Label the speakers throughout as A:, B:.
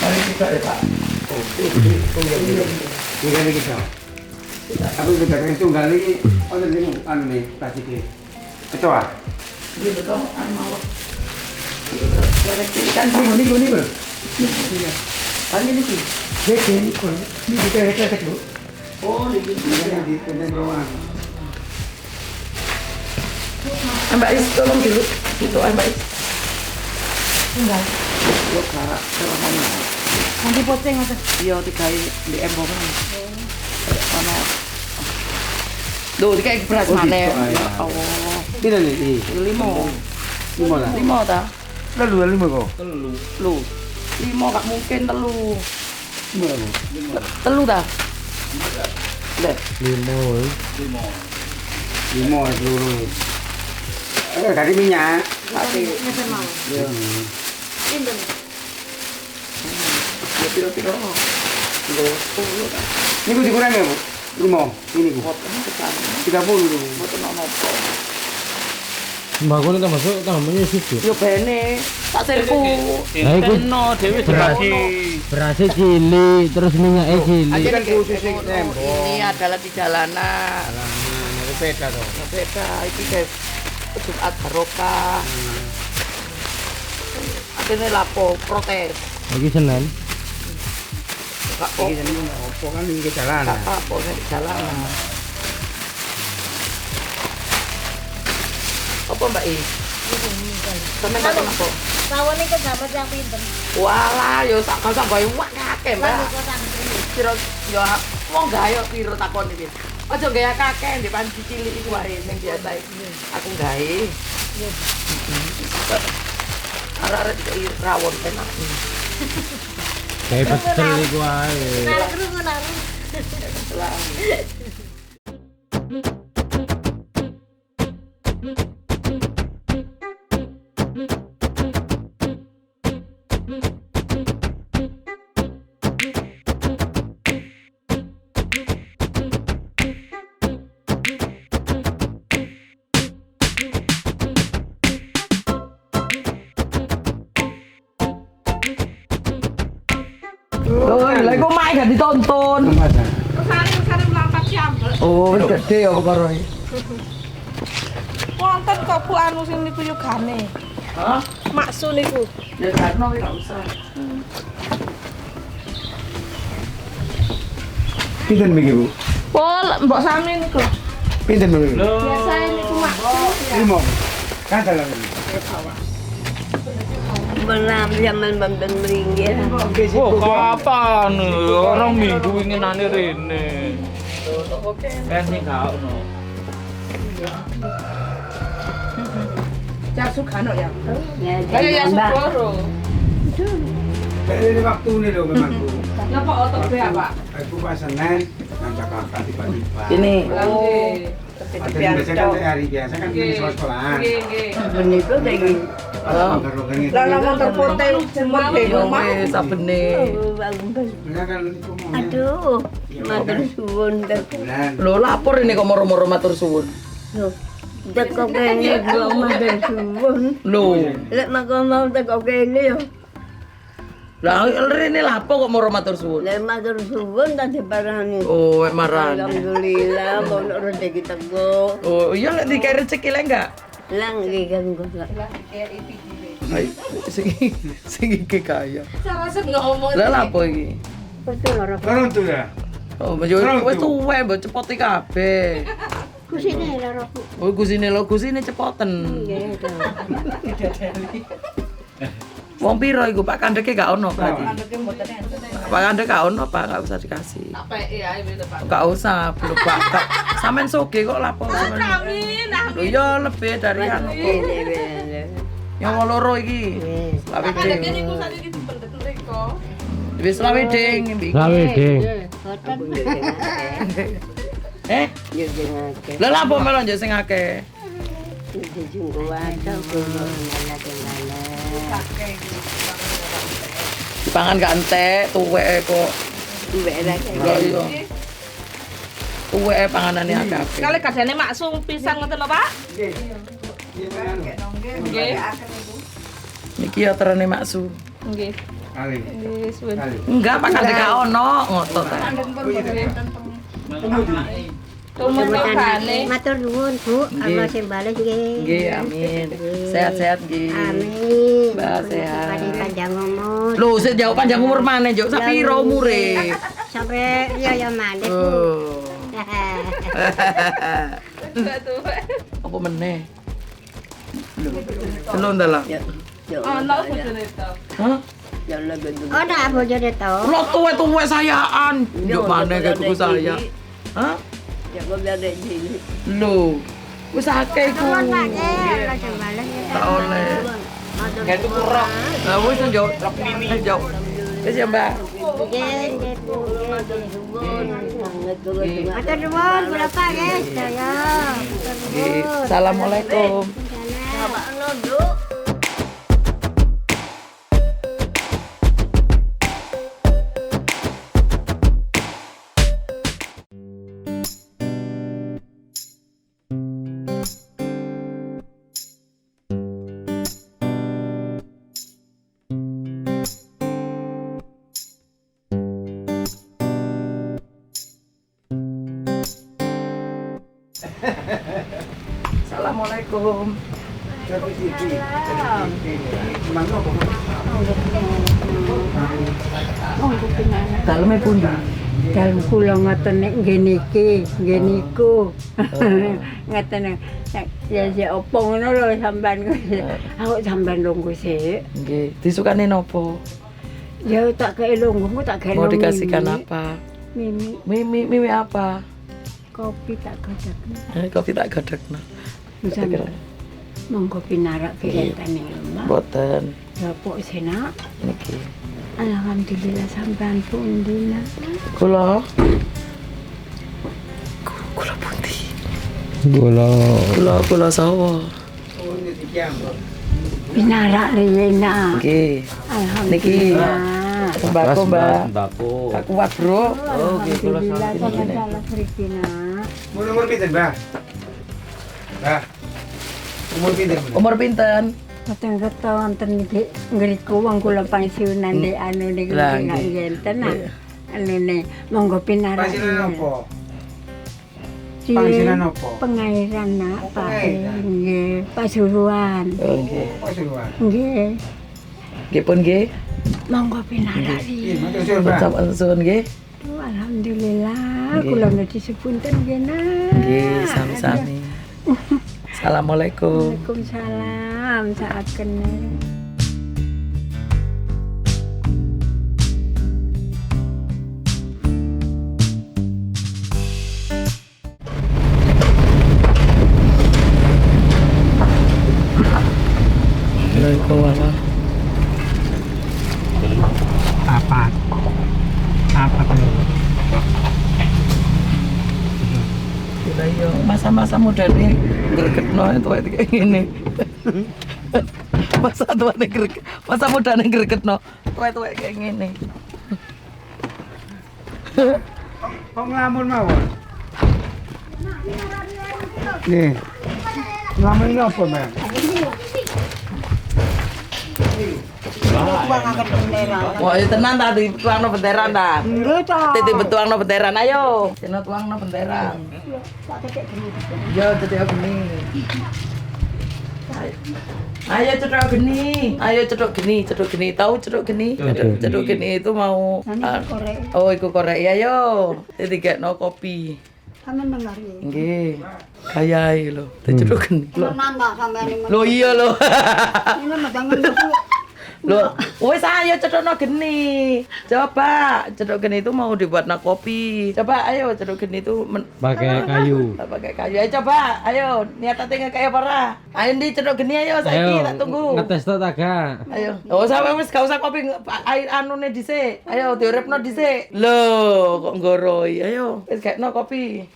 A: Mari kita ya Pak.
B: Ini kita. Aku sudah kena tunggal ini. Ada ni anu ni plastik ni. Itu ah.
A: Ini betul mau. Kan ni bro. Kan ini sih. Ini kon. Ini kita tek dulu. Oh, ini
B: Di tengah ruangan.
A: Mbak Is tolong dulu. Itu Mbak Is.
C: Enggak.
A: Yo kara mana?
C: Nanti poceng aja.
A: Iya dikai di embong. Ono. Duh, dikai beras mana? Ya Allah.
B: Bila ni?
A: Limo.
B: Lima lah.
A: Limo ta?
B: Lalu lima kau.
A: Lu. Limo gak mungkin telu.
B: Lima.
A: Telu ta? Leh.
B: Lima seluruh. Dari minyak.
A: Tapi
C: Ngeser mau.
B: Ya.
C: Pinten.
A: ya piro-piro. Lho, 10 ta.
B: Ini kau dikurangi ya bu? Lima. Ini kau.
A: Boten kesana.
B: 30.
A: Boten ono apa.
D: Mbak Kuni tak masuk, tak menyusut tuh.
A: Yo bene, tak sirku.
D: Nah, ikut
A: Beno dhewe
D: beras. Berasnya cilik, terus minyaknya cilik.
A: Aja
B: kan
A: kan
B: khusus yang tembok.
A: ini adalah di jalanan.
B: Ada peta tu.
A: Beda iki guys. Jumat barokah. Akhirnya lapo protes.
D: Lagi Senin.
A: Kak
B: Ini kan apa kan ini ke jalan.
A: Kak apa nek di jalanan. Apa Mbak I? Sampe tak apa?
C: Sawon iku dapat yang pinten.
A: Walah, yo sak kosong bae wak kakek, Mbak.
C: Lan kok tak ngene.
A: Piro yo wong gawe piro takon iki. Aja gawe kakek ndek panci cilik iku wae sing biasa iki. Aku gawe. Arek-arek iki rawon enak.
D: Kayak pecel iku ae.
C: Narik krungu narik.
A: Loh, lha iku mak gak ditonton.
C: Kesane mlampah jambel.
A: Oh, wis gede ya karo iki.
C: Wonten kok Bu anu sing niku yo gane.
A: Hah?
C: Maksu niku.
A: Ya karno iki gak usah.
B: Pinten begini bu?
C: Pol, mbok sami niku.
B: Pinten begini?
C: Biasa niku maksu.
B: Lima. Kan dalam ini.
E: Benar zaman banten meringgi.
F: Oh, kapan? Orang minggu ini nane rene. Kan sing gak ono.
A: Jasuk ano ya?
E: Ya
C: Sugoro.
B: Ini waktu ini loh memang bu.
A: Napa otot be apa?
B: Aku pas Senin kan Jakarta tiba-tiba.
A: Ini.
C: Oh.
B: Ada biasa kan hari biasa kan di sekolahan.
E: Begitu lagi.
C: Lah lamun terpote jemot
A: Yo
C: bingung mah.
A: wis sabene.
E: Aduh, matur suwun tek.
A: Lho lapor ini kok moro-moro matur suwun.
E: Tek kok kene kok matur suwun.
A: Lho,
E: Lek makom mau tek kok kene yo.
A: lah rene lapo kok moro matur suwun.
E: Lek matur suwun tadi parani.
A: Oh, wek marane.
E: Alhamdulillah mau rezeki teko.
A: Oh, iya lek dikai rezeki lek enggak?
E: Lang iki kan kok.
A: Hai, sing iki kaya.
C: Cara sing ngomong.
A: Lah lapo iki?
E: Betul ora.
B: Kalau tu dah.
A: Oh, yo wis tuwe mbok cepoti kabeh.
E: Kusine lara ku.
A: Oh, gusine cepoten.
E: Nggih to.
A: Wong piro iku Pak Kandeke gak ono berarti. Pak Kandek gak ono, Pak, gak usah dikasih.
C: Apike ae wis Pak.
A: Gak usah, belum Pak. Sampean soge kok lapo sampean.
C: Amin.
A: Lho ya lebih dari anu kok. Yang mau loro iki. Lawe
C: Ada
A: ding.
C: niku sakniki dipendet mriko.
A: Wis lawe ding iki.
D: Gawe ding.
A: Eh?
E: Yo jengake.
A: Lah lapo melon yo sing akeh.
E: Dijunggu wae kulo ngene-ngene.
A: Dipangan gak entek, tuweke kok.
E: Mbek lek.
A: Lho iya. Tuweke panganane akeh.
C: Kali kadane maksung pisan ngoten lho Pak. Nggih.
A: Niki ya terane maksu.
C: Nggih.
B: Kali.
C: Nggih, suwun.
B: Kali.
A: Enggak, pakan gak ono ngotot.
E: Sebutane. Matur nuwun, Bu. Allah sing bales nggih.
A: Nggih, amin. Sehat-sehat nggih.
E: Amin.
A: Mbak sehat.
E: Panjang umur.
A: Loh, sik jauh panjang umur maneh, Juk. Sapiro umure?
E: Sampai ya maneh, Bu.
A: Oh. Apa meneh? Belum dah lah.
C: Ana bojone to.
A: Hah?
E: Oh, dah bojone to.
A: Lo tuwe-tuwe sayaan. Yo maneh kayak tuku saya. Hah?
E: Ya kok biar dek jili.
A: Lho. Wis akeh iku.
E: Nuwun, Pak. Allah sing bales ya.
A: Tak oleh.
F: Kayak itu kurang.
A: Lah wis yo rok mini yo. Wis ya, Mbak.
E: Nggih, nggih, Bu. Matur nuwun, kula Pak, guys. Saya.
A: Nggih. Assalamualaikum. Assalamualaikum. Daleme pundi?
E: Dalem kula ngoten nek nggih niki, nggih niku. Ngoten ya opo ngono lho sampean. Aku sampean lungguh sik.
A: Nggih. Disukane nopo?
E: Ya tak kei lungguh, tak kei
A: Mau dikasihkan apa?
E: Mimi,
A: Mimi apa?
E: kopi tak godhog.
A: Kopi tak godhogno.
E: Misalnya, monggo pinarak enten ning lemah.
A: Boten.
E: Ya pok senak.
A: Niki.
E: Alhamdulillah sampean pundi nak.
A: Kula pundi? Kula sawo.
E: Pinarak rene.
A: Nggih.
E: Alhamdulillah.
A: Sembako, Mbak.
D: Sembako.
A: Aku kuat, Bro.
D: Oke, kula
E: Alhamdulillah
D: sampun
E: sampean
D: ngene.
E: salah mriki nak.
B: Umur pinten, Mbak? Mbak. Umur pinten?
A: Umur pinten?
E: Boten keto wonten iki ngriku wong kula pensiunan di anu niku
A: Lah,
E: nak
A: nggih.
E: ngenten nak. Anune monggo pinarak.
B: Pensiunan apa?
E: Cilik.
B: Pensiunan apa?
E: Pengairan nak, Pak.
B: Pengairan.
E: Nggih, Pasuruan.
A: Oh, nggih.
B: Pasuruan.
E: Nggih.
A: Nggih pun nggih.
E: Monggo pinarak
B: Iya,
E: iki.
B: matur suwun, Mbak.
A: Sampun suwun nggih.
E: Alhamdulillah,
A: Nggih.
E: kula nuju sepunten nggih nak.
A: Nggih, sami-sami. Assalamualaikum.
E: Waalaikumsalam, saat kenal.
A: Waalaikumsalam.
B: Apa tuh?
A: Lah iya, masa-masa mudane gregetno itu kayak gini. Masa tuane greget, masa mudane gregetno tuwek-tuwek kayak gini.
B: Kok ngelamun mawon? Nih. Ngelamun ini apa, Mbak?
A: Wah, itu tenan ta dituangno benderan ta?
E: Nggih to.
A: Titip betuangno benderan ayo. Dina tuangno benderan. Yo, cetok geni. Ayo cetok geni. Ayo cetok geni. Tahu cetok geni? Cetok geni itu mau oh, iku korek ya yo. Ditigekno kopi.
E: Sampeyan mengari.
A: Nggih. Kayae lho, cetok geni.
E: Nambah sampeyan ini.
A: Lho iya lho.
E: Ini madangan itu.
A: Loh, wes ayo cedokno geni. Coba, cedok geni itu mau dibuatna kopi. Coba ayo cedok geni itu
D: Pakai kayu.
A: pakai kayu. Ayo coba, ayo niat ate kayak apa? Ayo ndi cedok geni ayo saiki tak tunggu.
D: Ngetes to ta, Kak?
A: Ayo. Oh, sampe wis gak usah kopi air anune dhisik. Ayo diuripno dhisik. Lho, kok nggoroi. Ayo, wis gekno kopi.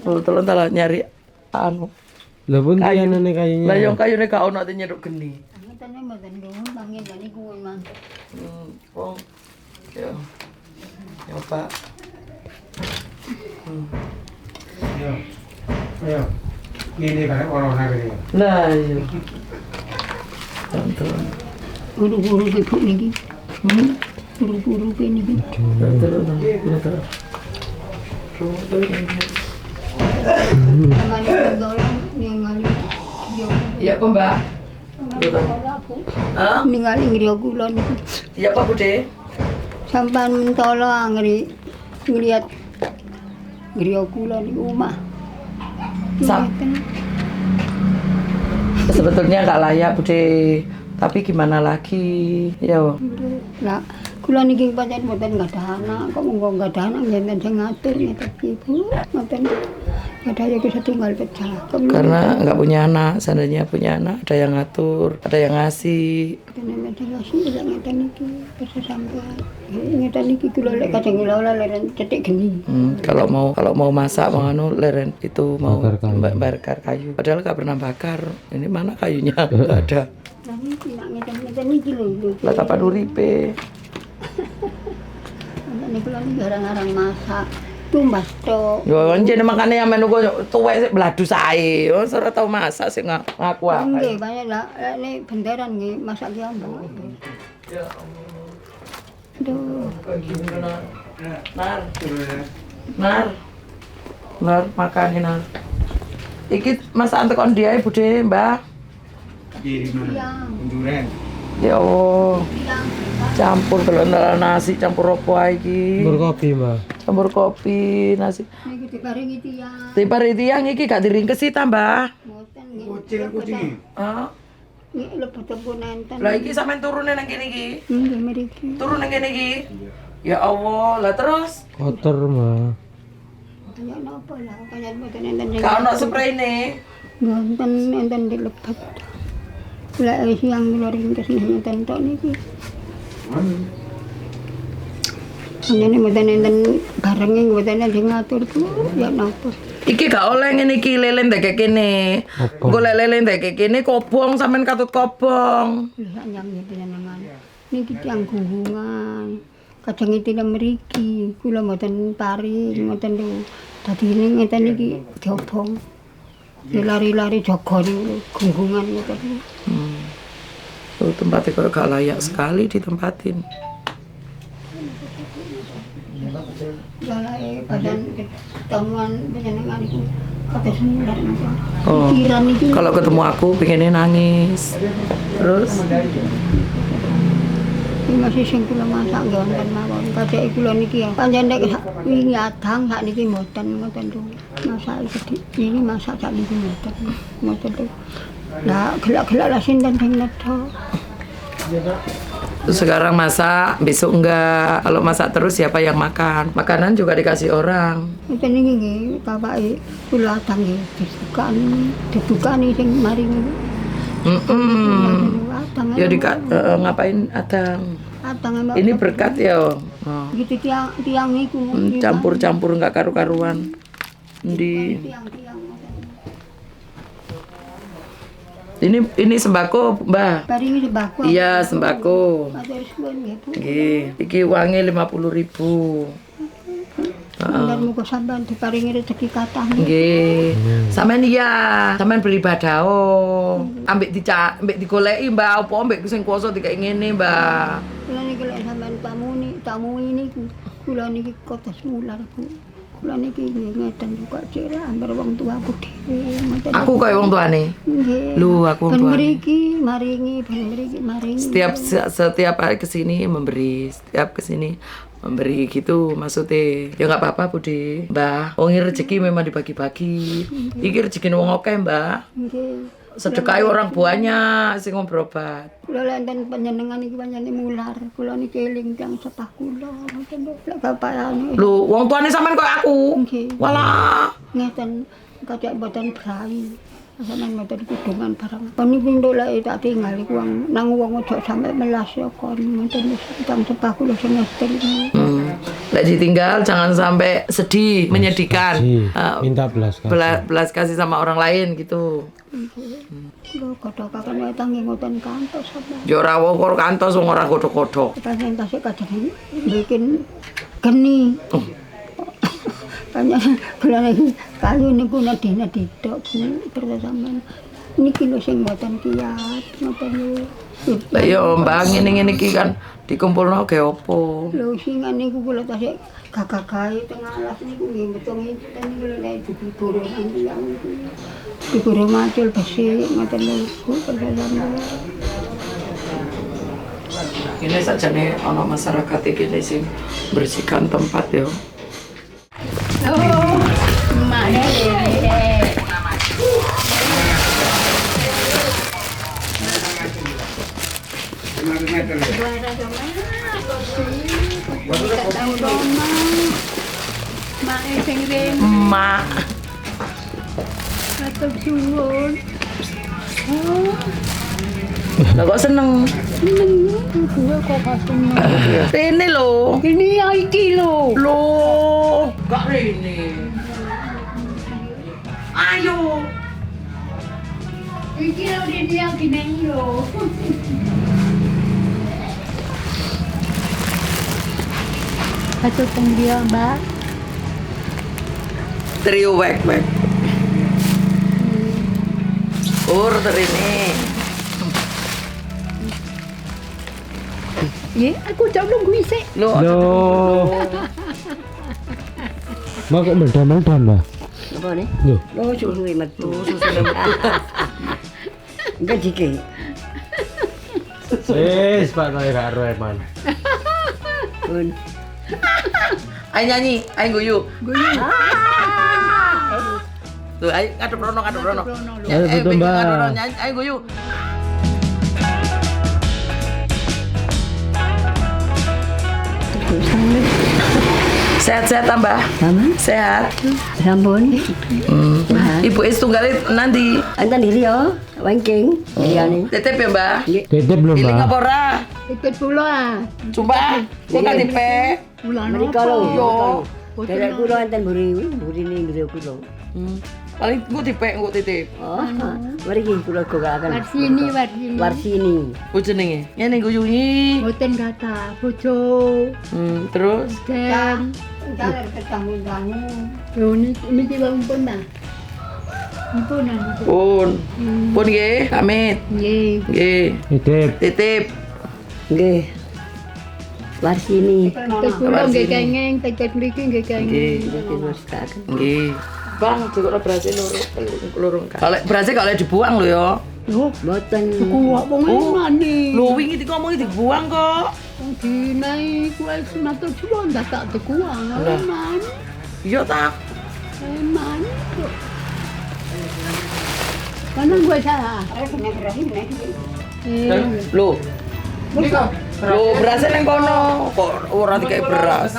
A: Tolong tak nyari anu.
D: Lha pun
A: Kayu.
D: anane kayunya.
A: Lah yang kayune gak ono ate nyeduk geni.
E: Ngene mboten nuwun panggih niku Mas.
A: Wong. Yo. Yo, Pak.
B: Ayo. Ayo. Ini kan corona ini.
A: Lah iya. Tonton.
E: Guru-guru ibu niki. Guru-guru niki.
A: Iya kok Mbak. Hah?
E: Ningali ngriya kula niku.
A: Iya Pak Bude.
E: Sampan mentolo ngelihat ngriya kula niku omah.
A: Sebetulnya nggak layak Bude, tapi gimana lagi? Ya.
E: Lah, kula niki pancen mboten gadah anak, kok monggo gadah anak yen sing ngatur ngeten Ibu. Mboten gadah ya setunggal pecah.
A: Karena nggak punya anak, seandainya punya anak, ada yang ngatur, ada yang ngasih.
E: Kene ngasih lek ngeten iki bisa sampai. Ngeten iki kula lek kadang ngelola leren cetik geni.
A: Kalau mau masak mau anu leren itu mau
D: Bakar
A: kayu.
D: kayu.
A: Padahal nggak pernah bakar. Ini mana kayunya? Nggak ada.
E: Lah niki nak ngeten iki lho.
A: Lah kapan uripe?
E: Ini kula niki garang-garang masak. Tumbas tok.
A: Yo anjene makane yang menu kok tuwek sik bladu sae. Oh ora tau masak sik ngaku
E: Nggih,
A: ae.
E: banyak lah nek benderan nggih masak ki ambek.
A: Ya
E: Aduh.
A: Nar makan Nar. Iki masakan tekon dia Bude, Mbah.
B: Di mana? Duren.
A: Ya Allah. Campur telur nasi campur opo ae iki.
D: Campur kopi, Mbak.
A: Campur kopi, nasi.
E: Niki diparingi tiyang.
A: Dipare tiang iki gak diringkesi ta, Mbah?
E: Mboten nggih.
B: Kucing.
A: Ah.
E: Nggih lebet-lebet nenten.
A: Lah iki sampean turune nang kene iki.
E: Nggih mriki.
A: Turun nang kene iki. Ya Allah, lah terus
D: Kotor, Mbak.
E: Kaya napa lah, kaya mboten enten sing.
A: gak ono sprayne.
E: Ngonten enten dilebet. Lah siang kula ringkes nenten tok niki. Ini mboten enten barenge mboten enten sing ngatur ku ya napa.
A: Iki gak oleh ngene iki lele ndek kene. Golek lele ndek kene kobong sampean katut kobong.
E: Lah nyang jenengan. Niki tiyang gunggungan. Kadang itu mriki, kula mboten paring, mboten lho. Dadi ngeten iki diobong. Ya lari-lari jaga niku gunggungan ngoten.
A: Oh, tempatnya kok gak layak sekali ditempatin.
E: Balai badan ketemuan panjenengan iku kata semula napa.
A: Oh,
E: Pikiran iki
A: kalau ketemu aku pengennya nangis. Terus
E: iki masih sing kula masak nggih wonten mawon. Kadek kula niki ya. Pancen nek wingi adang sak niki mboten ngoten lho. Masak iki ini masak sak niki mboten. Ngoten lho. Lah gelak-gelak lah sinten sing nedha.
A: sekarang masak, besok enggak. Kalau masak terus siapa yang makan? Makanan juga dikasih orang.
E: Ngoten niki nggih bapake kula adang nggih dibukani sing mari niku. Adang.
A: Ya ngapain adang?
E: Adang
A: Ini berkat ya. Oh.
E: gitu tiang niku.
A: Campur-campur enggak karu-karuan. Di
E: Tiang-tiang.
A: ini sembako, Mbah.
E: Paringi sembako.
A: Iya, sembako.
E: Matur suwun nggih, Bu.
A: Nggih, iki uangnya 50.000.
E: Sampeyan muga sampeyan diparingi rezeki kathah.
A: Nggih. Sampeyan iya, sampeyan beribadah. Ambek digoleki, Mbak, apa ambek sing kuwasa dikai ngene, Mbak.
E: Kula niki lek sampeyan tamu ini kula niki kotos mular, Bu. Kula niki ngeten juga cek ambar wong tuaku dhewe.
A: Aku koyo wong tuane.
E: Nggih.
A: Lu aku wong tuane.
E: Mriki maringi, maringi.
A: Setiap hari kesini memberi, setiap kesini memberi gitu maksudnya. Ya nggak apa-apa, Budi. Mbah, wong rezeki memang dibagi-bagi. Iki rezeki wong akeh, Mbak.
E: Nggih.
A: Sedekahi orang banyak sing berobat.
E: Kula lek enten panjenengan iki pancen mular. Kula niki eling tiyang sepah kula. Ngoten lho, lek bapakane.
A: Lu wong tuane sampean koyo aku.
E: Nggih.
A: Walah.
E: Ngeten kadek mboten brai. Sampeyan mboten kudungan barang. Puniki nduk lek tak tinggal iku nang wong ojo sampe melas ya kon. Ngoten wis tiyang sepah kula sing ngestil.
A: Lek ditinggal jangan sampai sedih, menyedihkan.
D: Minta belas kasih.
A: Belas kasih sama orang lain gitu.
E: Kula godhokaken wae tangi ngoten kantos sampeyan.
A: Ya ora wong kantos wong ora godhok-godhok.
E: Pancen tasih kadang bikin geni. Banyak kula lagi kayu niku nadine didok Bu terus sampean. Niki lho sing mboten kiat ngoten lho.
A: Lah ya Mbak ngene-ngene iki kan dikumpulno ge opo?
E: Lho sing niku kula tasik gagah-gahe teng alas niku nggih betung ten niku lek digoreng tiyang niku. Digoreng macul besik ngoten lho Bu terus sampean.
A: Ini saja nih ono masyarakat iki sing bersihkan tempat yo. Mak.
E: Matur suwun.
A: Lah kok seneng?
E: Seneng gue kok seneng.
A: Rene lho.
E: Ini ya iki lho.
A: Loh, gak Rene. Ayo.
E: Iki lho dia gini lho. Atur teng dia, Mbak.
A: Trio wek-wek. Rene.
E: Ya, aku jauh nunggu isik.
A: Loh.
D: Mbak kok meldam-meldam, Mbak?
G: Apa nih?
D: Loh,
G: Oh, susu metu.
A: Susune metu.
G: Enggak jike.
D: wis Pak saya gak ero man.
G: Pun.
A: Ayo nyanyi, ayo guyu. Tuh, ayo ngadep rono.
D: Ayo betul, Mbak.
A: Nyanyi, ayo guyu. Sehat-sehat tambah.
G: Sama?
A: Sehat.
G: Sampun.
A: Ibu es tunggalin nanti.
G: Antan diri yo, wangking. Liyane.
A: Tetep ya, Mbak.
D: Titip belum,
A: Pilih
D: Mbak?
A: apa ora?
E: Ikut pula ah.
A: Coba, kok kan tipe.
E: Bulan
G: Mereka lo.
A: Yo.
G: Dari kulo antan buri ning ngre kulo.
A: Paling gua tipe, gua titip.
G: Oh, mari ki kulo gokaken.
E: Warsini.
G: Warsini.
A: Bu jenenge. Ngene guyungi.
E: Boten kata bojo.
A: Terus
E: Dan entar ketanggung-tanggung. Yo niki wong pun ta. Pun
A: pun nggih, pamit.
E: Nggih.
A: Nggih.
D: Titip.
A: Titip.
G: Nggih. Warsini.
E: Tek kula nggih kenging, tek mriki nggih kenging.
G: Terus tak.
A: Nggih. Bang, juga berasnya loro. Kalau berasnya kalau dibuang lo ya.
E: Loh,
G: Boten.
E: kuwi wong mani.
A: Lo wingi ngomongin dibuang kok.
E: Dinai kuwi matur suwun tak dikuang. Man.
A: Iya tak.
E: Man. Mana gue salah?
A: Lo. Lo berasnya neng kono. Kok ora dikai beras.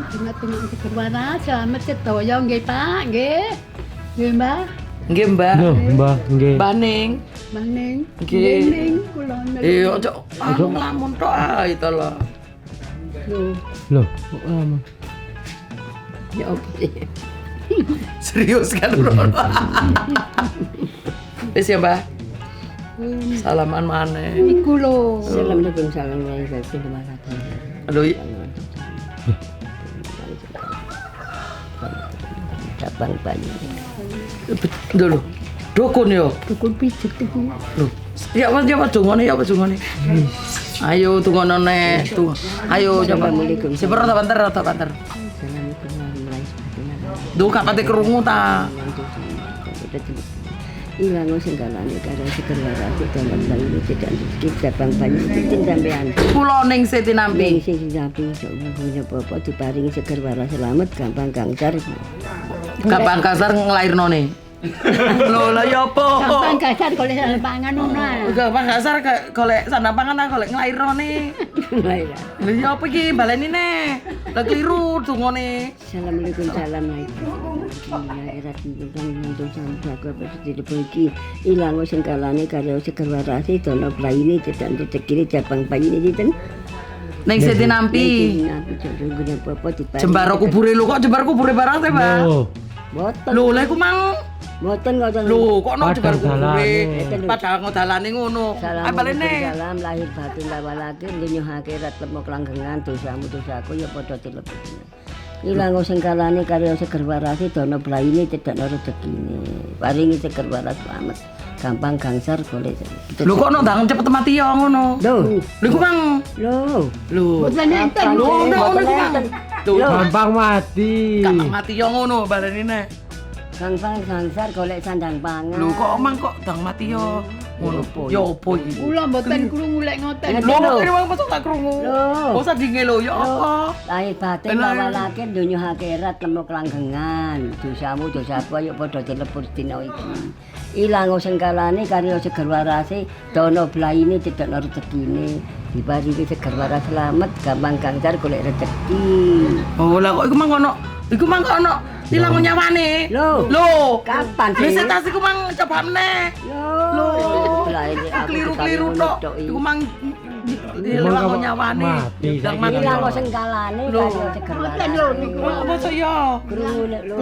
E: Tengah-tengah seger warna, selamat ketoyo nggih Pak, nggih. Nggih Mbak.
A: Nggih, Mbak.
D: Loh, Mbak, nggih.
A: Baning.
E: Maning.
A: Nggih.
E: Ning kula nang.
A: Iya, ojo ngelamun tok ae to lho.
D: Loh, kok lama?
G: Ya oke.
A: Serius kan, Bro? Wis ya, Mbak. Salaman maneh.
E: Iku lho.
G: Assalamualaikum salam terima kasih.
A: Aduh,
G: Cabang banyak.
A: dulu. Dukun yo.
E: Dukun pijet iku.
A: Loh. Ya Mas, dungane ya apa dungane? Ayo dungono nek. Ayo coba.
G: Assalamualaikum.
A: Seper ta banter.
G: Assalamualaikum warahmatullahi wabarakatuh.
A: Duh gak pati krungu ta.
G: Ilang senggalane karo seger waras dalam lalu tidak kita bang banyak pitin sampean.
A: Kula ning Siti Nampi.
G: Sing sapi punya apa diparingi seger waras selamat gampang gangsar.
A: Gampang kasar nglairnone. Lho lah ya apa kok?
E: Gampang gasar golek pangan ngono.
A: Gampang kasar golek sandapangan ta golek nglairnone.
G: Laila.
A: Lha ya apa iki baleni ne? Lah kliru dungane.
G: Assalamualaikum warahmatullahi wabarakatuh. Sampai aku pergi ilang senggalane karo seger waras dono blaine cedak cekire cabang banyu dinten.
A: Ning Siti Nampi. Jembaro kubure lho kok jembaro kubure barang teh, Pak.
D: Loh,
G: Boten.
A: Lho, lha iku mang
G: Mboten ngoten.
A: Lho, kok ono jebar
D: Padang
A: kubure.
D: dalane.
A: Padahal dalane ngono. Ah balene.
G: Salam lahir batin lawalake dunya akhirat lemuk langgengan dosamu dosaku ya padha dilebetne. Ilang sing kalane karya seger warasi dono blaine cedhakno rezekine. Paringi seger waras selamat. Gampang gangsar golek.
A: Lho kok ono ndang cepet mati ya ngono.
G: Lho,
A: Lho ku Mang.
G: lho.
A: Lho.
E: Boten enten.
A: Lho, ono ku Mang. Lho,
D: Gampang mati.
A: gampang mati ya ngono balene nek.
G: Gampang gangsar golek sandang pangan.
A: Lho kok Mang kok ndang mati ya ngono. Ya opo iki?
E: Kula mboten krungu lek ngoten.
G: Ngerti
A: Lho,
G: lho.
A: kene wong mesti tak krungu.
G: Lho.
A: Oh sadinge lho ya apa?
G: Lahir batin lawalake dunya akhirat lemuk langgengan. Dosamu dosaku ayo padha dilebur dina iki. Ilang sing kalane karya seger warase dono blaine cedhakno rezekine. Diparingi seger waras selamat gampang gangsar golek rezeki.
A: Oh lah kok iku Mang ono. Iku Mang kok ono ilang nyawane.
G: Lho.
A: Lho.
G: Kapan
A: Wis
G: sih?
A: tas iku Mang coba meneh.
G: Lho. Blaine aku
A: Keliru-keliru tok. Iku Mang ilang nyawane.
D: Mati,
A: Ndang
D: saiki.
A: mati.
G: Ilang sing kalane karya seger waras.
A: Kok mosok ya?
G: Krungu nek lho.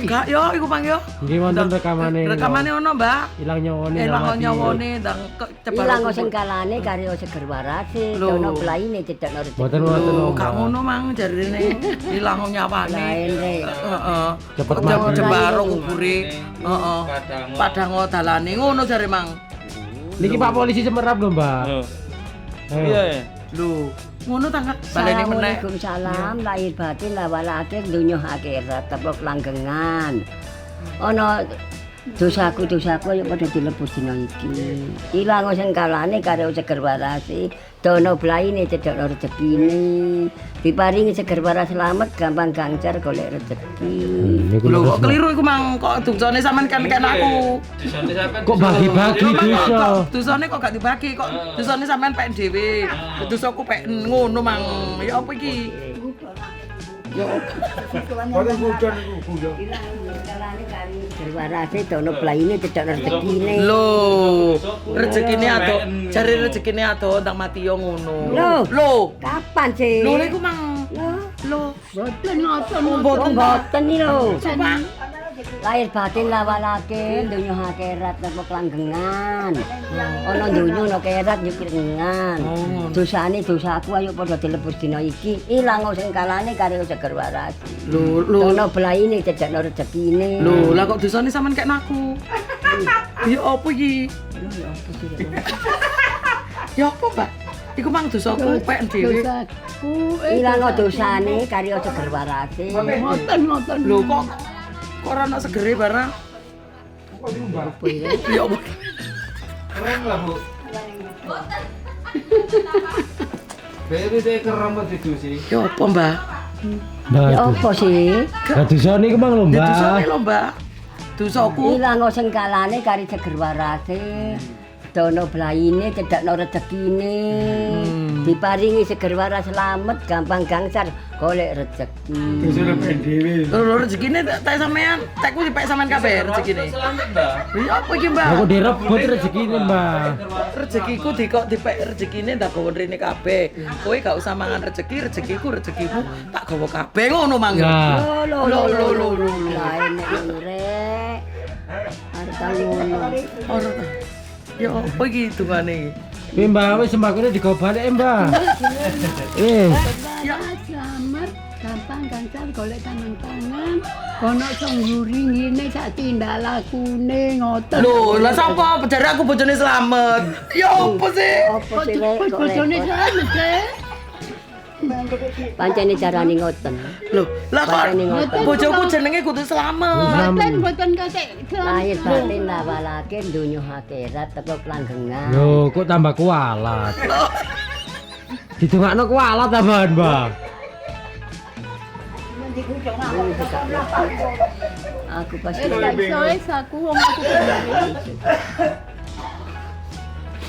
A: Enggak yo iku Mang yo.
D: Nggih wonten rekamane.
A: Rekamane ono, Mbak.
D: Ilang nyawone.
A: Ilang
D: mati.
A: nyawane ndang cebar.
G: Ilang sing kalane karya seger warase
A: Lho.
G: dono blaine cedhakno rezeki.
D: Mboten wonten.
A: Lho, gak ngono Mang jarine ilang nyawane.
G: Lain rek.
A: Heeh.
D: Cepet mati.
A: Jembaro kubure. Heeh. Padang dalane ngono jare Mang.
D: Niki Pak polisi Semerap lho, Mbak.
F: Iya ya.
A: Lho, ngono ta Kak? Balene meneh.
G: Assalamualaikum salam lahir batin lawalake dunya akhirat tepuk langgengan. Ana dosaku ayo padha dilebur dina iki. Ilang sing kalane karya seger warase dono blaine cedhakno rezekine. Diparingi seger waras selamat gampang gangsar golek rezeki.
D: Niku
A: Lho
D: lho
A: kok keliru iku Mang, kok dungsane sampean kan aku.
D: kok bagi-bagi
A: Lho, Mang,
D: dosa.
A: kok dusane kok gak dibagi, kok dusane sampean pek dhewe. Dusaku pek ngono Mang. Ya apa iki?
B: Boten budon iku budon.
G: Kalane karya seger warase dono blaine cedhakno rezekine.
A: Lho, rezekine ado, jare rezekine ado ndang mati yo ngono. Lho,
G: Kapan sih?
A: lho iku Mang. Lho,
E: Boten ngoten.
G: Mboten iki lho.
A: coba.
G: Lahir batin lawalake dunya akhirat tepuk langgengan. Ana dunya ana akhirat yo kirengan. Dosane dosaku ayo padha dilebur dina iki. Ilang sing kalane karya seger waras.
A: Lho,
G: Dono blaine cedhakno rezekine.
A: Lho, lah kok dosane sampean kekno aku. Ya apa iki? Ya apa, Pak? Iku Mang dosaku pek dhewe.
E: Dosaku
G: Ilang dosane karya seger warase.
E: ngoten.
A: Lho kok ora ana segere barang. Ya apa?
B: Keren lah, Bu. Bebe de kerem didusi.
A: Ya apa, Mbak?
D: Mbak.
G: Ya apa sih?
D: Lah dosane iku Mang lho,
A: Ya dosane
D: Mbak.
A: lho, Mbak. Dosaku.
G: Ilang sing kalane kari seger warase. Dono blaine cedhakno rezekine. Diparingi seger waras selamat gampang gangsar golek rezeki.
B: Dosane ben dhewe.
A: Lho rezekine tak sampean, tekku dipek sampean kabeh rezekine.
F: Selamat, Mbak.
A: Ya apa iki, Mbak?
D: Lah kok direbut rezekine, Mbak.
A: Rezekiku dikok dipek rezekine tak gawa rene kabeh. Kowe gak usah mangan rezekiku tak gawa kabeh ngono Mang.
D: Nah,
A: Lho.
G: Lain nek ngono rek. Arep tau ngono.
A: Ora ta. Ya apa iki dungane iki?
D: kuwi Mbak wis sembakone digawa balik, Mbak.
A: Ya
E: Selamat gampang gangsar golek tangan-tangan. Kono sing nguri ngene sak tindak lakune ngoten.
A: lho, lah sapa jare aku bojone Slamet? Ya apa sih?
G: Apa sih rek kok
E: Bojone
G: repot?
E: selamat sih.
G: Pancene carane ngoten.
A: Lho, lah kok
G: Pancene ngoten.
A: bojoku jenenge kudu Slamet.
E: Boten kate
G: Lahir batin lawalake dunya akhirat tepuk langgengan.
D: Lho, kok tambah kualat. Didongakno kualat tambahan, Mbak.
G: Aku pasti
E: Soe saku wong aku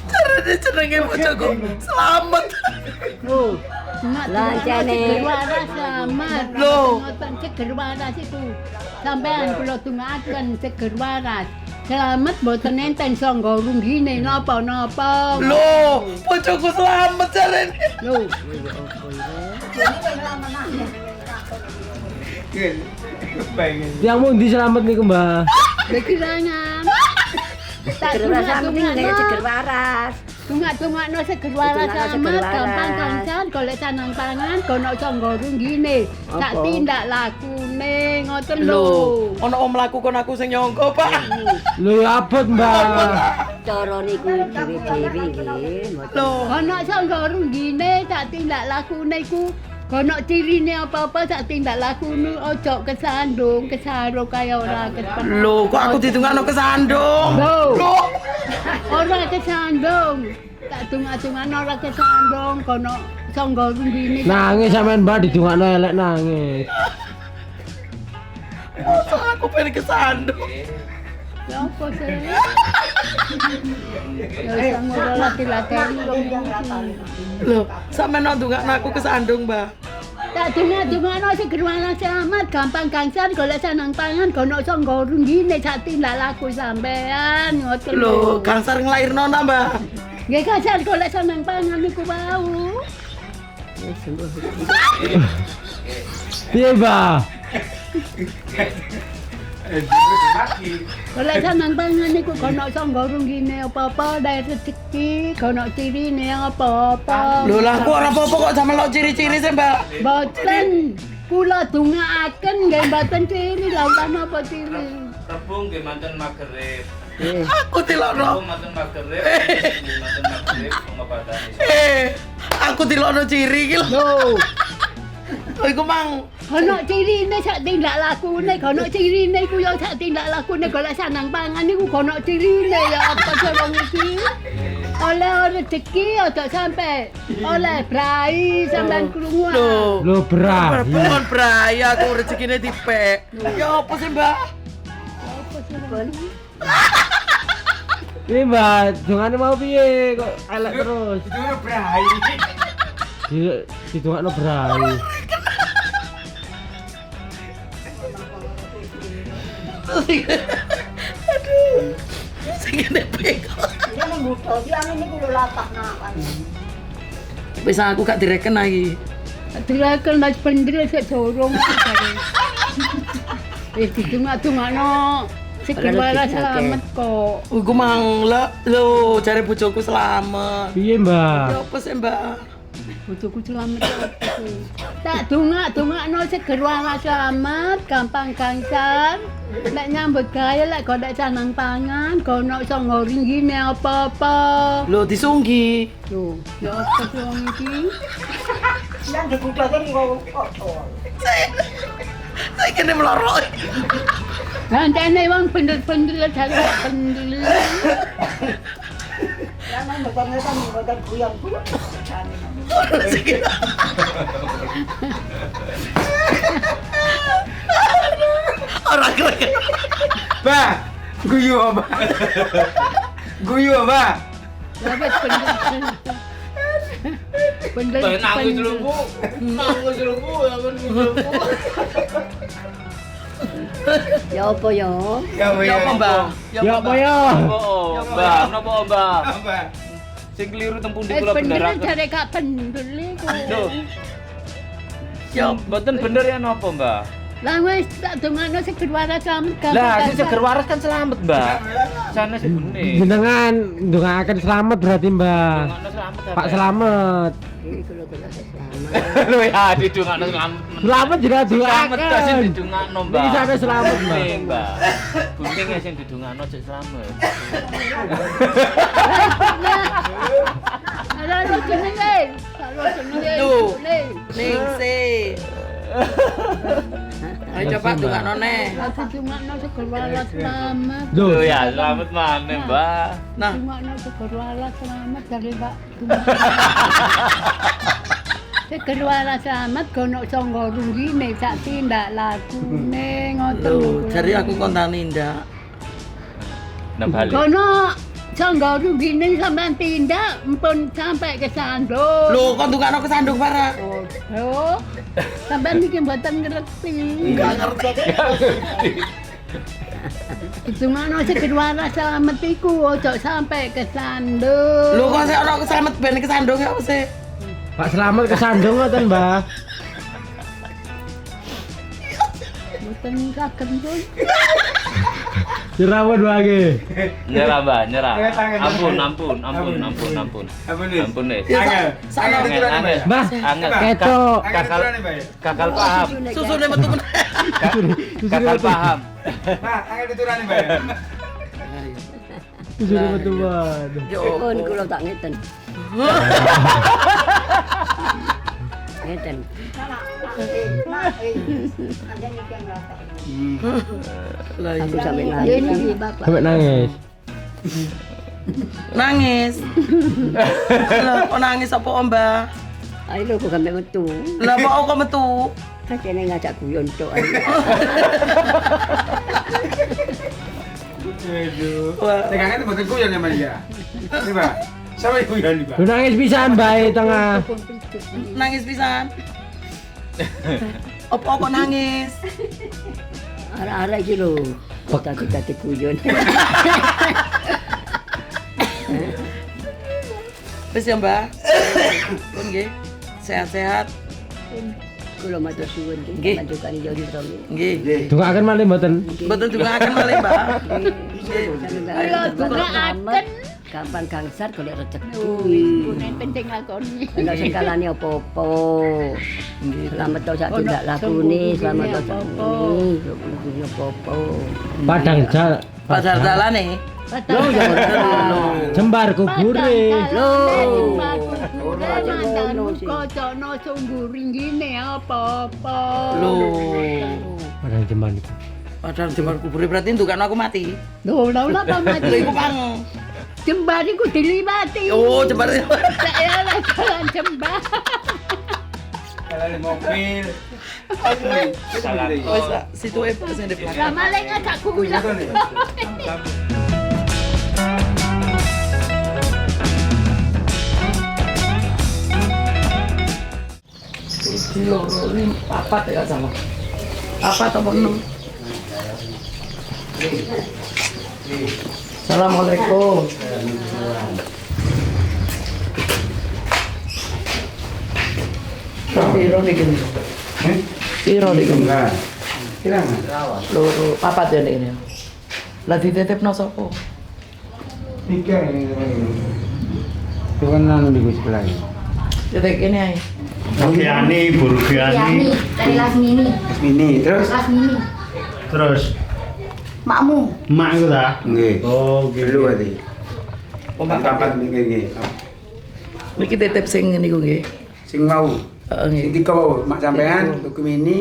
A: Jarene jenenge bojoku Slamet.
G: Lancane.
E: Seger waras selamat.
A: Loh.
E: Ngoten seger waras itu. Sampean kula tungaaken seger waras. Selamat boten enten sangga runggine napa-napa.
A: Lho, bojoku Slamet jarene.
E: Lho,
B: Pengen.
D: Yang mau di selamat niku, Mbak.
E: Bekirangan. Tak
G: Seger waras penting nek seger
E: tungak-tungak.
G: waras.
E: Tungak-tungakno seger waras
G: Tungakno seger
E: amat
G: waras.
E: gampang kancan golek sanang pangan kono songgorung gini. Tak
G: Apa?
E: tindak lakune ngoten
A: Lho,
E: lho.
A: ono om mlakukan aku sing nyongko, Pak.
D: Lho ya abot, Mbak.
G: Cara niku dhewe-dhewe nggih. mboten.
E: Lho, ana songgorung gini tak tindak lakune ku kono cirine apa-apa tak tindak lakune ojo kesandung, kesaro kaya ora ketemu.
A: Lho, kok aku ditungakno kesandung?
E: Lho. Ora kesandung. Tak tungak-tungakno ora kesandung kono songgorung gini.
D: Nangis sampean Mbak didongakno elek nangis.
A: Masa aku pengen kesandung?
E: Ya apa sih? Ya wis ngono laki-laki
A: Lho, sampean ndongakno aku kesandung, Mbak.
E: tak tungak-tungakno seger waras amat gampang gangsan golek sanang pangan kono songgorung gini sak tindak laku sampean ngoten
A: Lho, gangsar nglairno ta, Mbak?
E: nggih kasar golek sanang pangan niku wau.
D: Piye, Mbak?
E: Golek sanang pangan niku kono songgorung gini apa-apa dae rezeki kono cirine apa-apa.
A: Lho, lah aku ora apa-apa kok sampe lo ciri-ciri sih, Mbak.
E: Boten kula dongaaken nggih mboten ciri lha napa ciri.
F: Tepung nggih manten magrib.
A: Aku tilokno.
F: Tepung manten magrib. Manten magrib pengobatan.
A: Aku tilokno ciri iki lho.
E: Lho,
A: Lho, iku mang.
E: kono cirine sak tindak lakune, kono cirine iku ya sak tindak lakune golek sanang pangan niku kono cirine ya apa wong iki. Oleh rezeki aja sampe oleh brai sampean krungu.
A: Lho,
D: Lho, Bra.
A: bukan beraya aku rezekine dipek. Ya apa sih, Mbak?
D: Piye, Mbak? Dongane mau piye kok elek terus?
B: Itu berai.
D: Didongakno brai.
A: Aduh. Sing kene pek. Bisa aku gak direken lagi.
E: Direken mas bener sik dorong jare. Didungak-dungakno seger waras selamat kok.
A: Iku mang lho jare bojoku selamat.
D: Piye, Mbak?
A: Ya apa sih, Mbak?
E: Bojoku selamat apa sih? Tak dungak-dungakno seger waras selamat, gampang gangsan. Nek nyambut gawe lek golek sanang pangan, kono songgoreng gini apa-apa.
A: Lho disunggi.
E: Lho, ya apa sih wong iki?
A: Saya kene melorot.
E: Gantene wong bener-bener jare bener.
A: Orang keren.
B: Ba, guyu apa? Guyu apa?
E: Ya wis bener. Bener.
F: Nangis dulu, Bu. Nangis dulu, Bu.
G: Ya apa ya?
B: Ya
A: Ya apa, Mbak?
D: Ya apa ya?
F: Oh, Mbak, napa, Mbak?
B: Apa?
F: Sing kliru tempung di
E: Wis
F: kula
E: bener
F: beneraken.
E: jare gak bener iku.
F: Loh,
A: Ya
F: mboten bener ya napa, Mbak?
E: Lah wis tak dongakno seger waras selamat
F: Lah, sing seger waras kan selamat, Mbak. Sana sebune.
D: Jenengan ndongaaken selamat berarti, Mbak.
F: Dongakno selamat.
D: Pak Selamat.
G: Iku lho kena selamat.
F: Lho ya, didongakno selamat.
D: Selamat jenengan
F: Selamat ta sing
D: ndongaaken.
F: didongakno, Mbak.
D: Iki sampe selamat, Mbak.
F: Bunting, Mbak. Bunting ya sing didongakno sik selamat.
E: Ala lo jenenge. Kalau jenenge.
A: Duh. Ningsih. Ayo coba dongakno neh.
E: Aku dongakno seger waras selamat.
F: Lho
D: Loh,
F: ya, selamat maneh, Mbak.
A: Nah,
E: Dongakno seger waras selamat jare Pak. Seger waras selamat kono songgorung gini sak tindak lakune ngoten
A: lho
E: lho.
A: jare aku kontani ndak.
F: Nah, balik.
E: Kono songgorung gini sampean tindak mpun sampai ke sandung.
A: Lho kon dongakno kesandung parah.
E: Oh, sampean iki mboten ngerti.
A: Enggak ngerti.
E: Dongakno seger waras selamat iku ojo sampai ke sandung.
A: Lho kok sik ono keselamat ben kesandung ya apa sih?
D: Pak Selamat kesandung ngoten, Mbak.
E: Mboten saged pun.
D: Jerawat lagi.
F: Nyerah, Mbak, nyerah.
B: Tangan.
F: Ampun deh.
B: Apa nih?
F: Ampun deh.
B: Angel.
F: Angel.
D: Mbah,
F: Angel.
D: ketok.
F: Kakal paham.
A: Susune metu men.
F: Kakal paham.
B: Nah, angel diturani, Mbak.
D: Sudah betulan.
G: Pun kula tak ngeten. Ngeten.
A: Lah
G: Aku
A: iya.
G: sampai
E: Dia ini
G: nangis.
E: di bapak.
D: Sampai nangis.
A: Nangis. Lah kok nangis apa Mbah?
G: Ayo lho kok sampai metu.
A: Lah kok metu?
G: Kene ngajak guyon tok.
B: Aduh.
A: Wah.
B: Tegangnya itu bukan kuyon ya, Mbak ya. Ini, Mbak. Siapa yang kuyon nih, Mbak?
D: Lu nangis pisan bae tengah.
A: Nangis pisan. Apa kok nangis?
G: Arah-arah iki lho. Tadi guyon.
A: Wis ya Mbah. Pun nggih. Sehat-sehat.
G: Kula matur suwun
A: Nggih.
G: panjenengan yo ditolong.
A: Nggih.
D: Doakan malih mboten.
A: Mboten juga akan malih Mbah.
G: Kula dongaaken gampang gangsar golek rezeki.
E: Kunen penting lakoni.
G: Nek sing kalane apa-apa. Selamat to sak tindak lakune, selamat to sak ini apa-apa.
D: Padang jal.
A: Pasar dalane.
G: Lho ya
D: Jembar kubure.
E: Kocono sungguh ringgine apa-apa.
A: Loh.
D: Padang jembar iku.
A: Padahal jembar kubur berarti untuk aku mati.
E: Loh, lah apa
A: Lho
E: mati?
A: iku pang.
E: Jembar iku diliwati.
A: Oh, jembar.
E: Saya lah jalan jembar.
B: Kalau di mobil.
A: Wis situ sing di belakang.
E: Lah malah ngajak kula.
A: Loro ini apa ya sama? Apa atau enam? Assalamualaikum. Piro niki? Piro niki?
B: Enggak. Kira
A: Loro papat ya niki. Lah dititipno sapa?
B: tiga ini. Itu kan anu di sebelah ini.
A: Titik ini ae.
H: Rugiani, Bu Rugiani.
E: Dari Lasmini.
B: Ini terus.
E: Lasmini.
H: Terus
E: Makmu.
H: emak itu ta?
B: Nggih.
H: Oh,
B: Dulu tadi.
A: Omak
B: Papat nggih.
A: Niki titip sing niku nggih.
B: Sing mau.
A: Heeh nggih.
B: Sing tiga mau, mak sampean, tuku mini,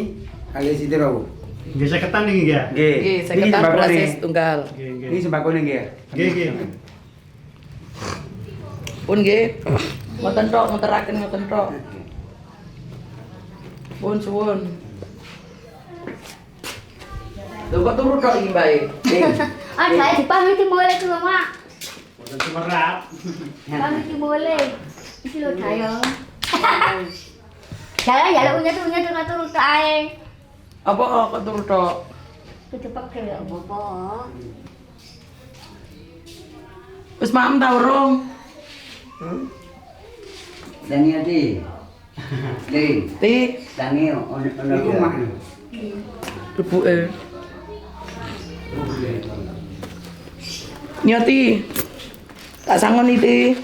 B: kali sithik mau.
H: Nggih seketan iki ya.
B: Nggih.
A: Nggih,
B: Ini
A: seketan
B: sembako
A: beras
B: nih.
A: tunggal.
H: Nggih,
B: Ini sembako nih nggih.
H: Nggih, nggih.
A: Pun nggih. Ngoten tok, nguteraken ngoten tok. Pun suwun. Lho kok turu tok iki Mbak?
E: Ah, saya dipamiti mulai ke rumah.
H: Semerap.
E: Pamiti mulai. Iki lho saya. Jalan ya punya tuh ngatur ae.
A: Apa kok turu tok?
E: Kecepet ke apa?
A: Wis maem ta urung?
G: Dani ati.
A: Ti,
G: Dani ono
B: Iku mak.
A: rebuke. Nyoti. Tak sangon iki.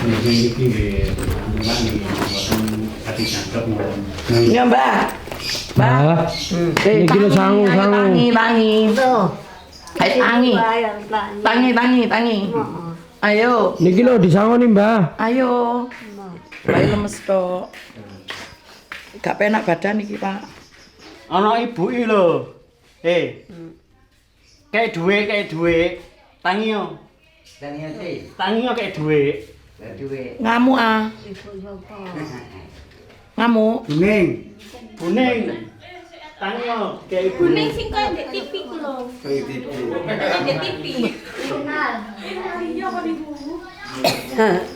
H: Iki nggih. Ati cangkep ngoten.
A: Ya, Mbak.
D: Mbah. Niki lho sangu.
A: Tangi. Ayo tangi. Ayo.
D: Niki lho disangoni, Mbah.
A: Ayo. Bayi lemes tok. Gak penak badan iki, Pak.
H: Ana ibuki lho. Kayak duwe. Tangi yo.
G: Dani ati.
H: Tangi yo kayak duwe.
G: Duwe.
A: Ngamuk ah. Ngamuk.
B: Kuning.
H: Kuning. Tangi yo kayak ibu.
C: Kuning sing koyo ndek TV ku lho. Ndek TV.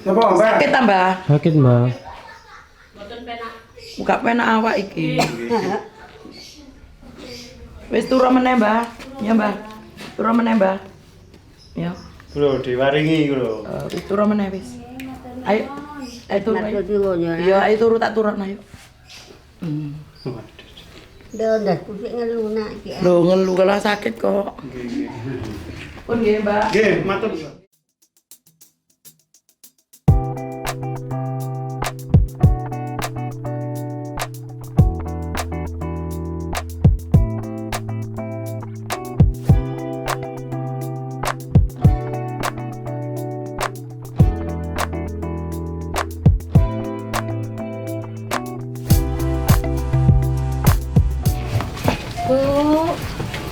B: Coba, Mbak.
A: Sakit tambah.
D: Sakit, Mbah.
A: Gak penak awak iki. Wis turu meneh, Mbah. Ya, Mbah. Turu meneh, Mbah. Ya.
H: Lho diwaringi iku lho.
A: Wis turu meneh wis. Ayo. turu.
G: Matur nuwun ya.
A: Ya, ayo turu tak turun ayo.
G: Ndas kusik ngeluna iki.
A: Lho ngelu kalau sakit kok. Pun nggih, Mbak.
B: Nggih, matur.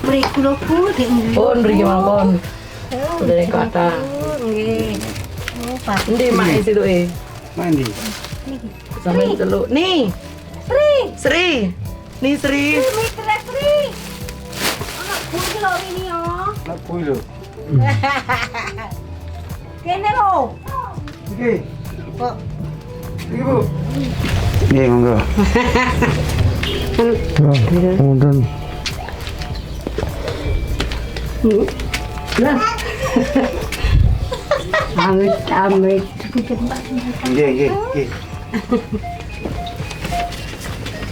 E: Mriku lho Bu, Dek.
A: Pun mriki mangkon. Udah ning kata.
E: Nggih. Oh, Pak.
A: Endi mak situ
B: Mandi.
A: Sampai celuk. Nih. Sri. Nih Sri.
E: Mitra Sri. Ana Bu iki lho ini yo.
B: Lah kuwi lho.
E: Kene lho.
B: Iki. Pak. Iki Bu. Nggih, monggo.
D: Kemudian
E: Amit.
B: Nggih, nggih.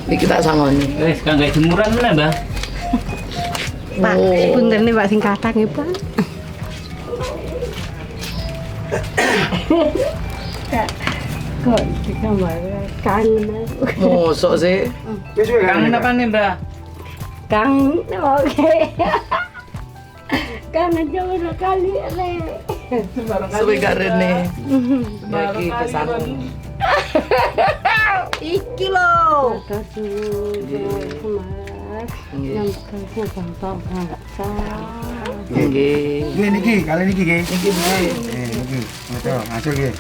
A: Iki tak sangoni.
F: Wis kangge jemuran meneh, Mbah.
E: Pak, punten nih Pak sing kathah nggih, Pak. Kok dikamar kangen aku.
A: Mosok sih.
B: Wis wae
F: Kangen apa nih, Mbah?
E: Kangen oke. Kangen jauh kali le.
A: Suwe gak rene. Bagi kesanmu.
E: Iki lho.
A: Nggih.
B: Nggih niki, kali niki nggih.
A: Niki nggih.
B: Niki. Betul, masuk nggih.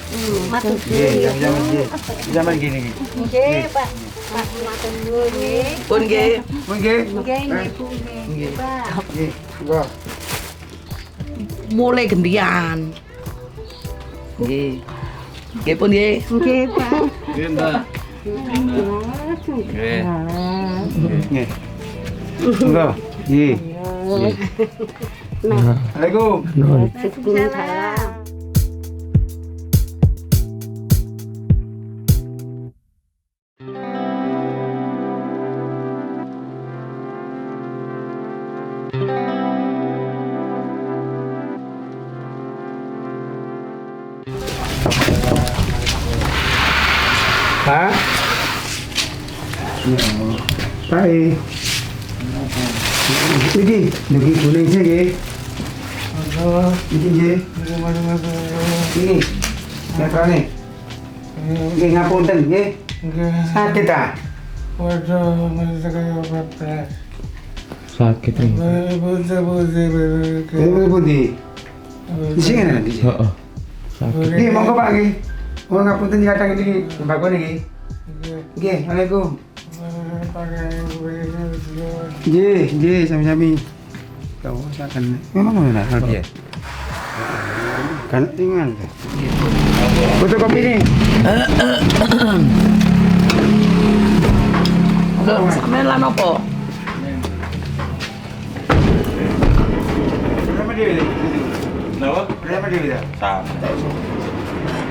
E: Matur
B: Nggih, jam-jam nggih. Zaman gini nggih.
E: nggih, Pak. Pak matur nuwun nggih.
A: Pun nggih.
B: Nggih.
E: Nggih, nggih Bu nggih. Pak.
B: Nggih. Monggo.
A: Mulai gantian. Nggih. Nggih pun nggih.
E: Nggih, Pak.
F: Nggih, Mbah. Nggih.
B: Nggih. Monggo. Nggih. Assalamualaikum.
E: Waalaikumsalam.
B: Pak. Baik. Niki kuning sih nggih. Iki nggih. Ini. Netrane. Nggih ngapunten nggih. Sakit ah.
D: sakit nih.
B: Pundi? Di sini nanti.
D: Heeh. Sakit.
B: Nggih, monggo Pak nggih. Wong ngapunten kadang iki mbako niki. Nggih, Waalaikumsalam. Nggih, sami-sami. Kau usahakan. Memang ngono lah dia. Kan tinggal. Foto kopi ini.
A: Lho, sampean lan opo?
B: Berapa dia?
F: Napa?
B: Berapa dia?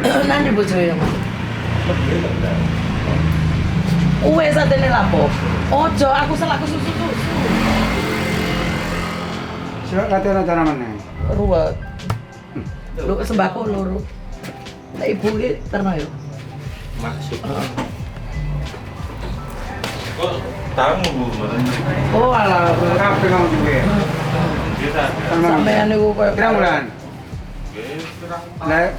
A: Nanti bojoe ya, Mas. Wes atene lapo. Ojo, aku selaku susu.
B: Siapa kata cara mana?
A: Ruwet. Lu sembako loro. Lah ibu iki terno yo.
F: Maksud. Kok tamu Bu?
A: Oh alah,
B: Kafe kamu juga.
A: sampean niku koyo
B: Pirang bulan? Lah,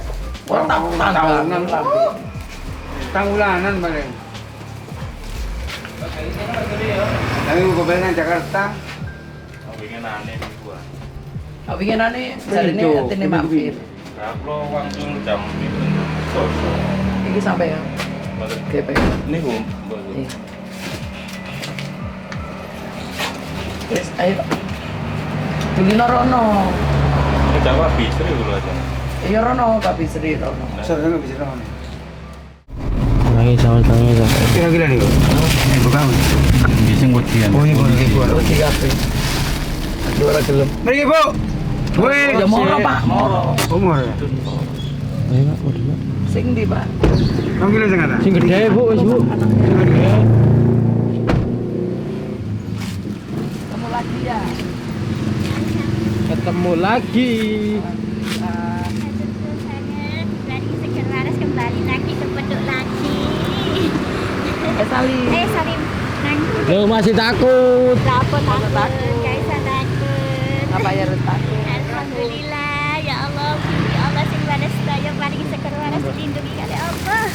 A: tahunan lah.
B: Tang bulanan paling. Tapi kebetulan Jakarta.
A: Aku pinginane jarine atine mampir.
F: Kalau wangsul jam itu
A: Iki sampean. GP.
F: Ini Bu.
A: Iya. Wes ayo. Dulino rono.
F: Ini Jawa Bisri dulu aja.
A: Iya rono Pak Bisri rono.
B: Saya nggak bisa tahu.
D: Tangi sama.
B: Kira-kira nih, ini bukan.
F: Bisa ngutian.
B: Oh ini boleh keluar.
A: Terus di kafe. Dua gelem.
B: Mari Bu. Woi.
A: Ya moro Pak, moro.
B: Umur.
D: Ayo Pak, udah.
A: Sing ndi, Pak?
B: Kamu kilo sing ada?
D: Sing gede, Bu, wis, Bu.
A: Ketemu lagi ya.
D: Ketemu lagi.
C: Berani segera harus kembali lagi ke Beduk lagi.
A: Salim.
C: Salim nangkut.
D: Lo masih takut.
C: Apa takut?
A: takut.
C: Kaisa takut.
A: Apa ya takut?
C: Alhamdulillah ya Allah, ya Allah sing pada sedaya paling segera harus dilindungi oleh Allah.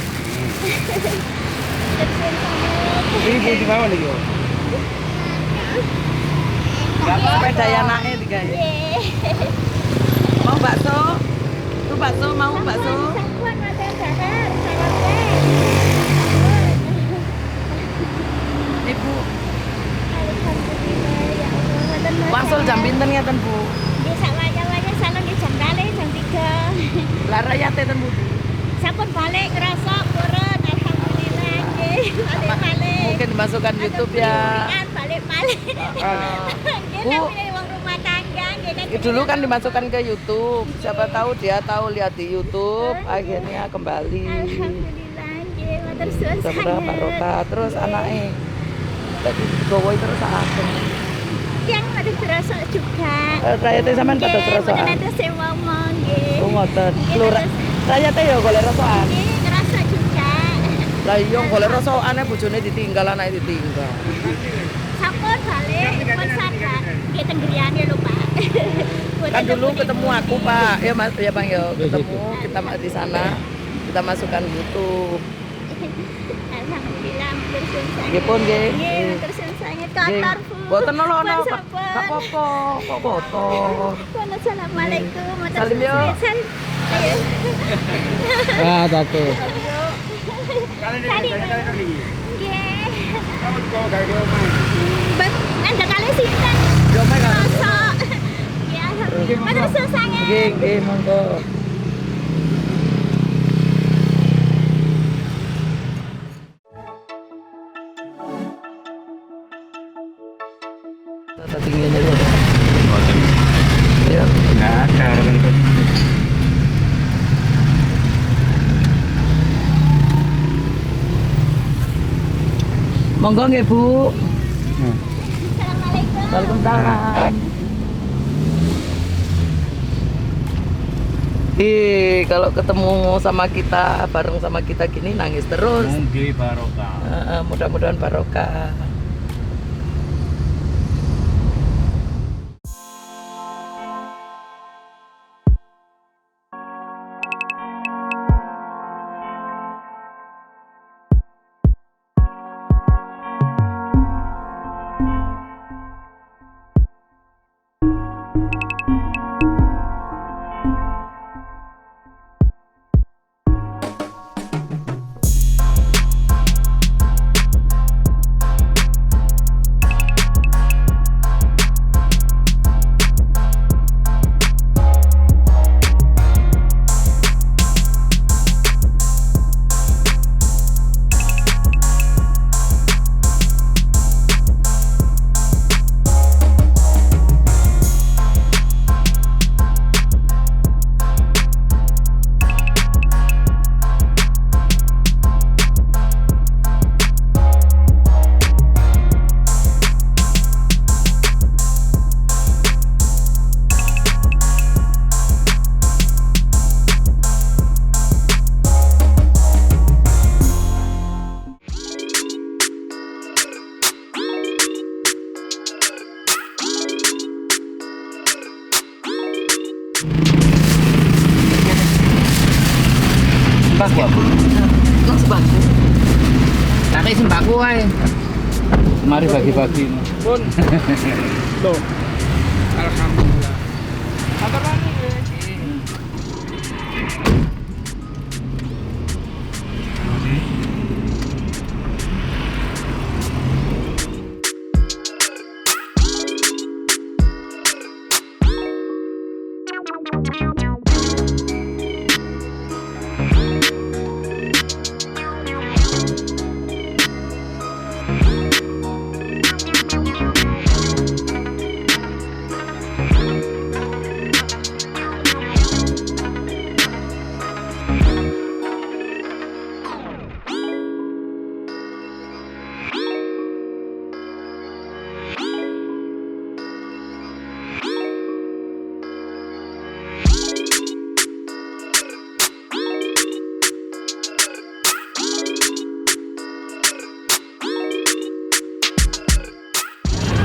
B: Ini bu di bawah nih yo.
A: Sepeda ya naik tiga ya. Mau bakso? Tuh bakso, mau bakso?
C: Sakuan makan bakar, sarapan.
A: Ibu,
C: Alhamdulillah ya Allah.
A: wangsul jam pinten ngeten, Bu?
C: Di sawaya-waya salon di jam kali jam 3.
A: Lah rayate ten Bu.
C: Sampun balik ngerasa purun, alhamdulillah nggih. Balik-balik.
A: Mungkin dimasukkan YouTube ya.
C: Balik-balik. Nggih
A: Bu.
C: namanya wong rumah tangga nggih.
A: Dulu kan dimasukkan ke YouTube. Siapa tahu dia tahu lihat di YouTube, akhirnya kembali.
C: Alhamdulillah nggih, matur suwun
A: Seberapa barokah. Terus anaknya tadi gowo terus aku.
C: yang ada terasa juga.
A: Rayate sampean kata terasa.
C: Nggih, ada sewa mong nggih.
A: Oh ngoten.
C: Nggih,
A: Lurah. Rayate ya golek rosokan.
C: Nggih, ngerasa juga.
A: Lah iya golek rosokane bojone ditinggal anake ditinggal.
C: Sampun balik, pun sadar. Nggih teng griyane lho, Pak.
A: Kan dulu ketemu aku, Pak. Ya Mas, ya Bang ya. Ketemu kita di sana. Kita masukkan YouTube.
C: Alhamdulillah, matur suwun sanget.
A: Nggih pun nggih.
C: Nggih, matur suwun sanget. Kotor, Bu.
A: Boten nolono,
C: Pun
A: Pak.
C: sampun.
A: Gak apa-apa. Kok kotor.
C: Assalamualaikum. Matur
A: Salim, yo.
C: suwun. Salim. Ayo.
D: Ah, takut.
B: Kali ini.
C: Nggih.
B: Kamu dibawa gawe ke omah.
C: Anda kali sinten?
A: Yo Mek.
C: Mosok. Ya, alhamdulillah. Matur suwun sanget.
A: Nggih, nggih, monggo. Tadi ngene lho. Ya.
B: Enggak ada bentuk.
A: Monggo nggih, Bu.
C: Assalamualaikum.
A: Waalaikumsalam. Kalau ketemu sama kita, bareng sama kita gini nangis terus.
F: Mungkin barokah.
A: Mudah-mudahan barokah.
F: Sembako apa?
A: Kok sembako?
F: Tapi sembako ae. Mari bagi-bagi.
B: Pun. Loh. Alhamdulillah.
A: Apa lagi?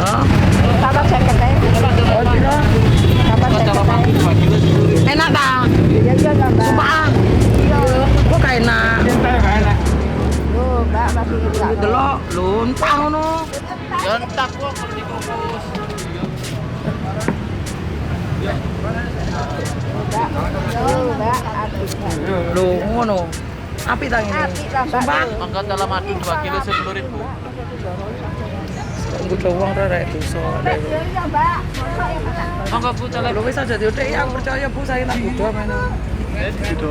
A: Hah?
E: Sabar saya ketemu.
A: Oh, piro?
E: Sabar saya ketemu.
A: Enak ta?
E: Iya iya Mbak.
A: Sumpah.
E: Iya.
A: Kok gak enak?
E: Oh, Mbak masih enggak.
A: Delok, luntang ngono.
F: Entak kok kalau dikukus.
E: Mbak, apik.
A: Lho, ngono. Api ta ngene?
E: Apik lah, Mbak.
A: Sumpah.
F: Mangga dalam madu 2 kilo 10.000.
A: Nggo wong ora rek dosa.
E: Iya, Mbak. Mosok ya, Pak.
F: Mangga Bu calek.
A: Lho wis aja diutik ya, aku percaya Bu, saya tak budo men.
F: Gitu.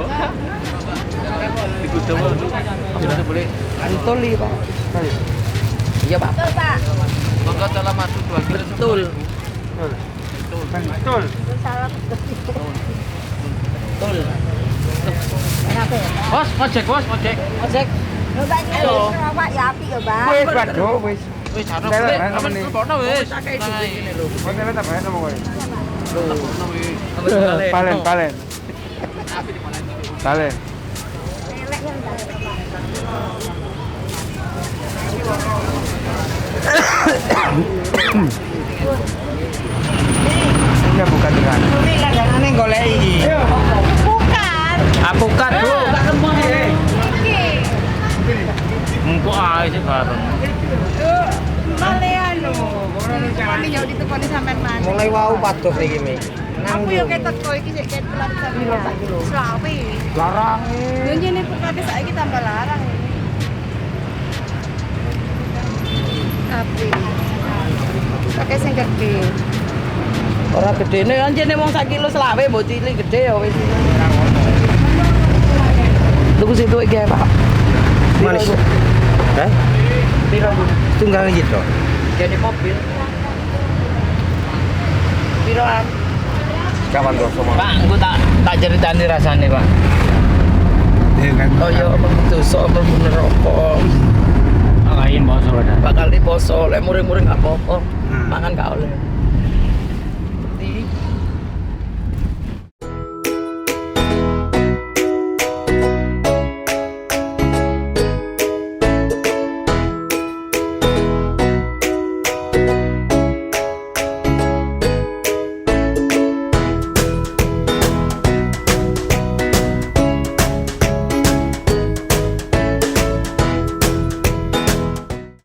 F: Dikudu dulu. Apa boleh?
A: Betul li, Pak. Iya, Pak.
E: Betul, Pak.
F: Mangga dalam madu 2 kilo.
A: Betul.
B: Betul.
E: Salam.
A: Betul.
E: Kenapa ya?
F: Bos, ojek, bos, ojek.
A: Ojek.
E: Lho, Mbak, ini Pak ya apik ya, Mbak.
B: Wis waduh wis.
F: Wis jarno
B: Saya
F: boleh.
B: lah,
F: Aman
B: ini.
F: kepokno wis.
A: Sakai duwe ngene lho.
B: Hotel tak bayar sama kowe.
A: Palen.
B: Palen. Palen. Ini bukan dengan.
A: Ini langganane goleki.
E: Bukan.
F: Apukat, Bu.
A: Gak temu iki.
F: Engko ae sih bareng.
E: Maleano. Kami yo ditekoni sampean mana?
D: Mulai wau pados iki, Mi.
E: Aku yo ketok kowe iki sik ket pelan sampean. Selawe.
B: Larang.
E: Yo nyene pekate saiki tambah larang. Tapi pakai sing gede.
A: Ora gedene anjene wong 1 kilo selawe mbok cilik gede ya wis. Tuku situ iki ya, Pak.
D: Manis. Hah?
A: Piro, Bu?
D: Tunggal gitu.
A: Jadi mobil. Piroan?
D: Kawan dosa mah.
F: Pak, engko tak ceritani rasane, Pak.
A: Oh iya, dosa mlebu neraka.
F: Lain bos ora.
A: Bakal diposo, lek muring-muring gak apa-apa. Mangan gak oleh.